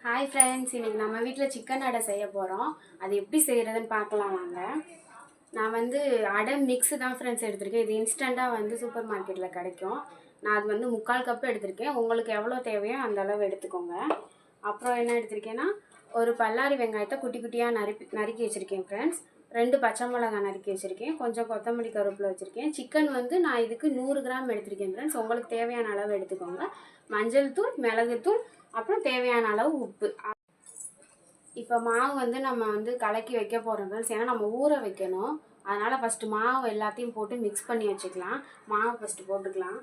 Hi friends, இன்றைக்கி நம்ம வீட்டில் சிக்கன் அடை செய்ய போகிறோம். அது எப்படி செய்கிறதுன்னு பார்க்கலாம் வாங்க. நான் அடை மிக்ஸு தான் ஃப்ரெண்ட்ஸ் எடுத்திருக்கேன். இது இன்ஸ்டண்ட்டாக சூப்பர் மார்க்கெட்டில் கிடைக்கும். நான் அது 3/4 கப் எடுத்திருக்கேன். உங்களுக்கு எவ்வளோ தேவையோ அந்த அளவு எடுத்துக்கோங்க. அப்புறம் என்ன எடுத்திருக்கேன்னா, ஒரு பல்லாரி வெங்காயத்தை குட்டி குட்டியாக நறுக்கி வச்சுருக்கேன் ஃப்ரெண்ட்ஸ். 2 பச்சை மிளகாய் நறுக்கி வச்சுருக்கேன். கொஞ்சம் கொத்தமல்லி கருவேப்பிலை வச்சுருக்கேன். சிக்கன் நான் இதுக்கு 100 கிராம் எடுத்திருக்கேன் ஃப்ரெண்ட்ஸ். உங்களுக்கு தேவையான அளவு எடுத்துக்கோங்க. மஞ்சள் தூள், மிளகுத்தூள், அப்புறம் தேவையான அளவு உப்பு. இப்போ மாவு நம்ம கலக்கி வைக்க போகிறோம் ஃப்ரெண்ட்ஸ். ஏன்னா நம்ம ஊற வைக்கணும். அதனால் ஃபஸ்ட்டு மாவு எல்லாத்தையும் போட்டு மிக்ஸ் பண்ணி வச்சுக்கலாம். மாவு ஃபஸ்ட்டு போட்டுக்கலாம்.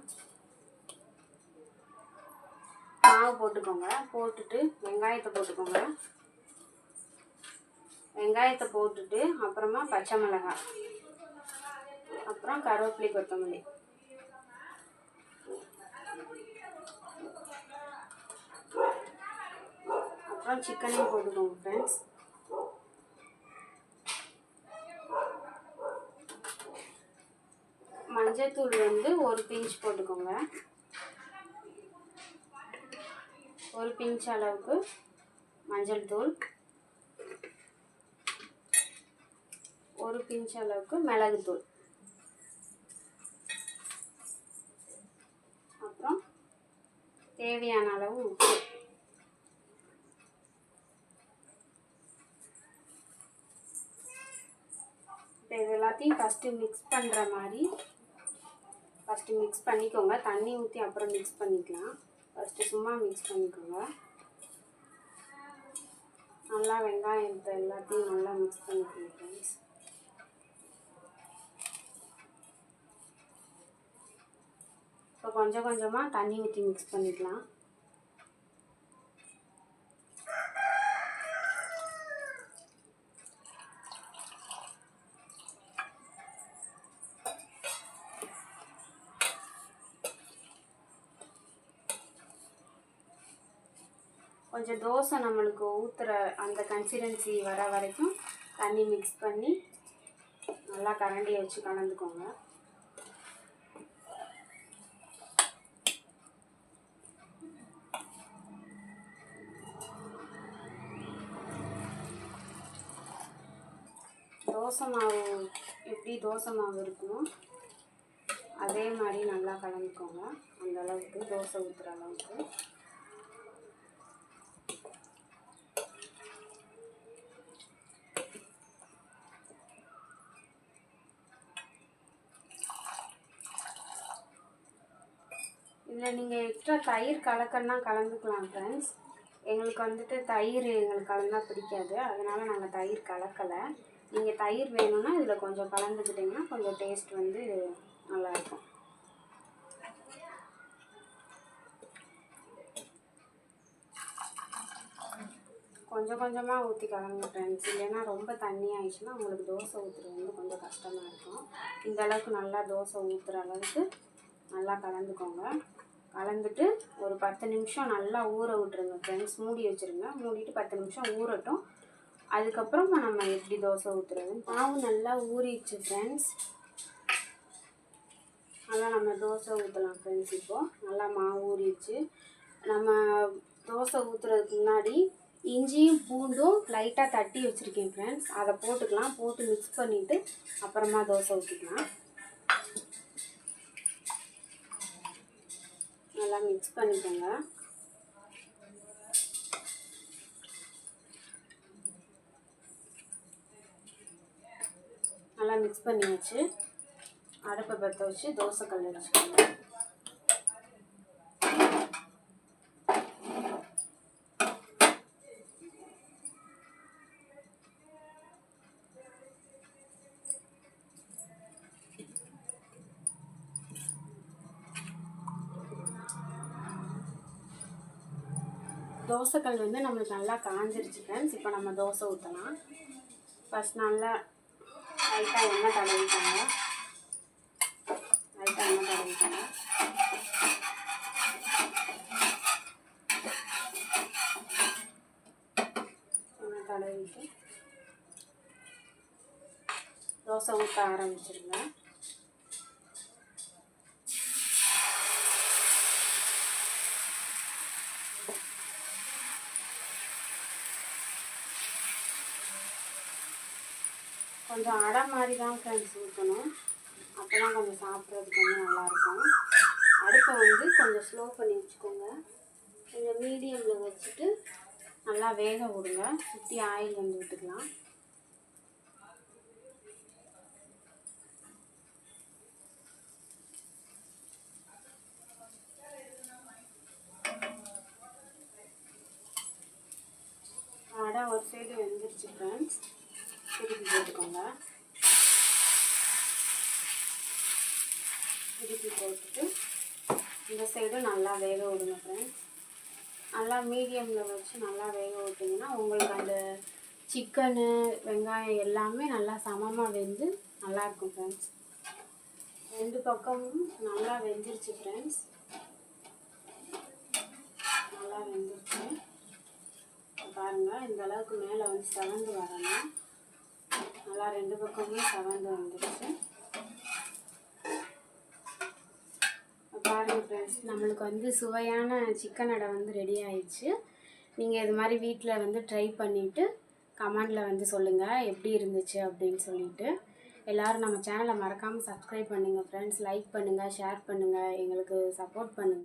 மாவு போட்டுக்கோங்க. போட்டுட்டு வெங்காயத்தை போட்டுக்கோங்க. வெங்காயத்தை போட்டுட்டு அப்புறமா பச்சை மிளகாய், அப்புறம் கருவேப்பிலை, கொத்தமல்லி, அப்புறம் சிக்கனையும் போட்டுக்கோங்க ஃப்ரெண்ட்ஸ். மஞ்சள்தூள் ஒரு பிஞ்ச் போட்டுக்கோங்க. ஒரு பிஞ்ச் அளவுக்கு மஞ்சள் தூள், ஒரு பிஞ்ச் அளவுக்கு மிளகுத்தூள், அப்புறம் தேவையான அளவு உப்பு. இப்போ இது எல்லாத்தையும் ஃபஸ்ட்டு மிக்ஸ் பண்ணுற மாதிரி ஃபஸ்ட்டு மிக்ஸ் பண்ணிக்கோங்க. தண்ணி ஊற்றி அப்புறம் மிக்ஸ் பண்ணிக்கலாம். ஃபஸ்ட்டு சும்மா மிக்ஸ் பண்ணிக்கோங்க. நல்லா வெங்காயத்தை எல்லாத்தையும் நல்லா மிக்ஸ் பண்ணிக்கோங்க ஃப்ரெண்ட்ஸ். இப்போ கொஞ்சம் கொஞ்சமாக தண்ணி ஊற்றி மிக்ஸ் பண்ணிக்கலாம். கொஞ்சம் தோசை நம்மளுக்கு ஊற்றுற அந்த கன்சிஸ்டன்சி வர வரைக்கும் தண்ணி மிக்ஸ் பண்ணி நல்லா கரண்டியை வச்சு கலந்துக்கோங்க. தோசை மாவு எப்படி தோசை மாவு இருக்குமோ அதே மாதிரி நல்லா கலந்துக்கோங்க. அந்த அளவுக்கு தோசை ஊற்றுற அளவுக்கு. இதில் நீங்கள் எக்ஸ்ட்ரா தயிர் கலக்கன்னா கலந்துக்கலாம் ஃப்ரெண்ட்ஸ். எங்களுக்கு தயிர் எங்களுக்கு கலந்தால் பிடிக்காது. அதனால் நாங்கள் தயிர் கலக்கலை. நீங்கள் தயிர் வேணும்னா இதில் கொஞ்சம் கலந்துக்கிட்டிங்கன்னா கொஞ்சம் டேஸ்ட் நல்லாயிருக்கும். கொஞ்சம் கொஞ்சமாக ஊற்றி கலங்க ஃப்ரெண்ட்ஸ். இல்லைன்னா ரொம்ப தண்ணி ஆயிடுச்சுன்னா உங்களுக்கு தோசை ஊற்றுறது கொஞ்சம் கஷ்டமாக இருக்கும். இந்த அளவுக்கு நல்லா தோசை ஊற்றுற அளவுக்கு நல்லா கலந்துக்கோங்க. கலந்துட்டு ஒரு 10 நிமிஷம் நல்லா ஊற விட்டுருங்க ஃப்ரெண்ட்ஸ். மூடி வச்சுருங்க. மூடிட்டு 10 நிமிஷம் ஊறட்டும். அதுக்கப்புறமா நம்ம எப்படி தோசை ஊற்றுறது. மாவு நல்லா ஊறிடுச்சு ஃப்ரெண்ட்ஸ். நல்லா நம்ம தோசை ஊற்றலாம் ஃப்ரெண்ட்ஸ். இப்போது நல்லா மாவு ஊறிடுச்சு. நம்ம தோசை ஊற்றுறதுக்கு முன்னாடி இஞ்சியும் பூண்டும் லைட்டாக தட்டி வச்சுருக்கேன் ஃப்ரெண்ட்ஸ். அதை போட்டுக்கலாம். போட்டு மிக்ஸ் பண்ணிவிட்டு அப்புறமா தோசை ஊற்றிக்கலாம். நல்லா மிக்ஸ் பண்ணிக்கோங்க. நல்லா மிக்ஸ் பண்ணி வச்சு அடுப்பை பற்ற வச்சு தோசை கல் வச்சுக்கோங்க. தோசைக்கல் நம்மளுக்கு நல்லா காஞ்சிருச்சு ஃப்ரெண்ட்ஸ். இப்போ நம்ம தோசை ஊற்றலாம். ஃபஸ்ட் நல்லா லைட்டாக எண்ணெய் தடவிக்கோங்க. லைட்டாக எண்ணெய் தடவிக்கோங்க. எண்ணெய் தடவிட்டு தோசை ஊற்ற ஆரம்பிச்சிருங்க. கொஞ்சம் அடை மாதிரி தான் ஃப்ரெண்ட்ஸ் ஊற்றணும். அப்போ தான் கொஞ்சம் சாப்பிட்றதுக்கு வந்து நல்லாயிருக்கும். அடுப்பை வந்து கொஞ்சம் ஸ்லோ பண்ணி வச்சுக்கோங்க. கொஞ்சம் மீடியமில் வச்சுட்டு நல்லா வேக விடுங்க. சுற்றி ஆயில் வந்து விட்டுக்கலாம். அடை ஒரு சைடு வெந்துருச்சு ஃப்ரெண்ட்ஸ். திருப்பி போட்டுக்கோங்க. திருப்பி போட்டுட்டு இந்த சைடு நல்லா வேக விடுங்க ஃப்ரெண்ட்ஸ். நல்லா மீடியமில் வச்சு நல்லா வேக விட்டிங்கன்னா உங்களுக்கு அந்த சிக்கனு வெங்காயம் எல்லாமே நல்லா சமமாக வெந்து நல்லாயிருக்கும் ஃப்ரெண்ட்ஸ். 2 பக்கமும் நல்லா வெந்துருச்சு ஃப்ரெண்ட்ஸ். நல்லா வெந்துருச்சு பாருங்கள். இந்த அளவுக்கு மேலே வந்து செவந்து வரணும். நல்லா 2 பக்கமும் செவந்து வந்துருச்சு பாருங்கள் ஃப்ரெண்ட்ஸ். நம்மளுக்கு வந்து சுவையான சிக்கன் அடை வந்து ரெடி ஆயிடுச்சு. நீங்கள் இது மாதிரி வீட்டில் வந்து ட்ரை பண்ணிவிட்டு கமெண்டில் வந்து சொல்லுங்கள் எப்படி இருந்துச்சு அப்படின்னு சொல்லிட்டு. எல்லோரும் நம்ம சேனலை மறக்காமல் சப்ஸ்கிரைப் பண்ணுங்கள் ஃப்ரெண்ட்ஸ். லைக் பண்ணுங்கள், ஷேர் பண்ணுங்கள், எங்களுக்கு சப்போர்ட் பண்ணுங்கள்.